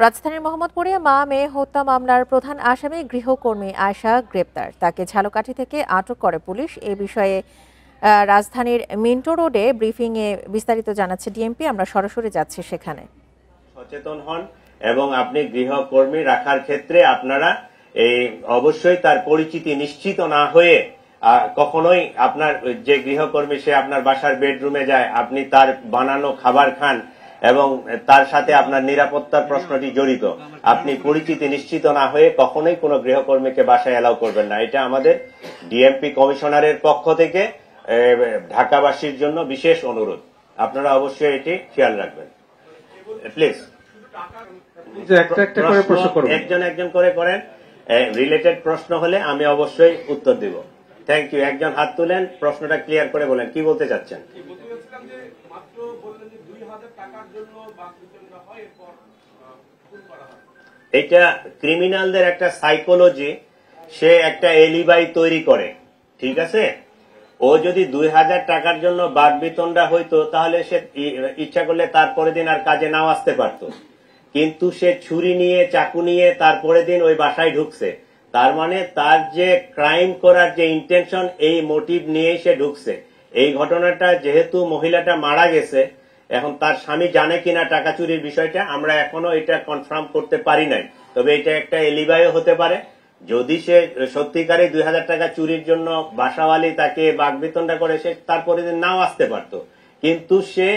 রাজধানীর মোহাম্মদপুরে মা মেয়ে হত্যা মামলার প্রধান আসামি গৃহকর্মী আয়েশা গ্রেপ্তার। তাকে ঝালকাঠি থেকে আটক করে পুলিশ। এ বিষয়ে রাজধানীর মিন্টো রোডে ব্রিফিংয়ে বিস্তারিত জানাচ্ছে ডিএমপি। আমরা সরাসরি যাচ্ছি সেখানে। সচেতন হন এবং আপনি গৃহকর্মী রাখার ক্ষেত্রে আপনারা অবশ্যই তার পরিচিতি নিশ্চিত না হয়ে কখনোই আপনার যে গৃহকর্মী সে আপনার বাসার বেডরুমে যায়, আপনি তার বানানো খাবার খান এবং তার সাথে আপনার নিরাপত্তার প্রশ্নটি জড়িত। আপনি পরিচিতি নিশ্চিত না হয়ে কখনোই কোনো গৃহকর্মীকে বাসায় এলাও করবেন না। এটা আমাদের ডিএমপি কমিশনারের পক্ষ থেকে ঢাকাবাসীর জন্য বিশেষ অনুরোধ। আপনারা অবশ্যই এটি খেয়াল রাখবেন প্লিজ। একজন একজন করে করেন। রিলেটেড প্রশ্ন হলে আমি অবশ্যই উত্তর দিব। Thank you. একজন হাত তুলেন, প্রশ্নটা ক্লিয়ার করে বলেন কি বলতে চাচ্ছেন। এটা ক্রিমিনালদের একটা সাইকোলজি, সে একটা এলিবাই তৈরি করে, ঠিক আছে। ও যদি 2000 টাকার জন্য বাকবিতণ্ডা হইতো তাহলে সে ইচ্ছা করলে তারপরের দিন আর কাজে নাও আসতে পারতো, কিন্তু সে ছুরি নিয়ে চাকু নিয়ে তারপরের দিন ওই বাসায় ঢুকছে। তার মানে তার যে ক্রাইম করার যে ইন্টেনশন, এই মোটিভ নিয়েই সে ঢুকছে। এই ঘটনাটা যেহেতু মহিলাটা মারা গেছে, এখন তার স্বামী জানে কিনা টাকা চুরির বিষয়টা আমরা এখনো এটা কনফার্ম করতে পারি নাই, তবে এটা একটা এলিবাইও হতে পারে। যদি সে সত্যিকারে 2000 টাকা চুরির জন্য বাসাওয়ালি তাকে বাকবিতণ্ডা করে, সে তারপরে দিন নাও আসতে পারতো, কিন্তু সে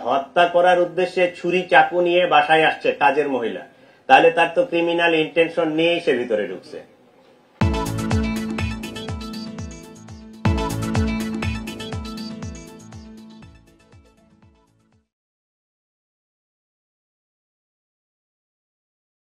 হত্যা করার উদ্দেশ্যে ছুরি চাকু নিয়ে বাসায় আসছে কাজের মহিলা, তাহলে তার তো ক্রিমিনাল ইন্টেনশন নিয়েই সে ভিতরে ঢুকছে।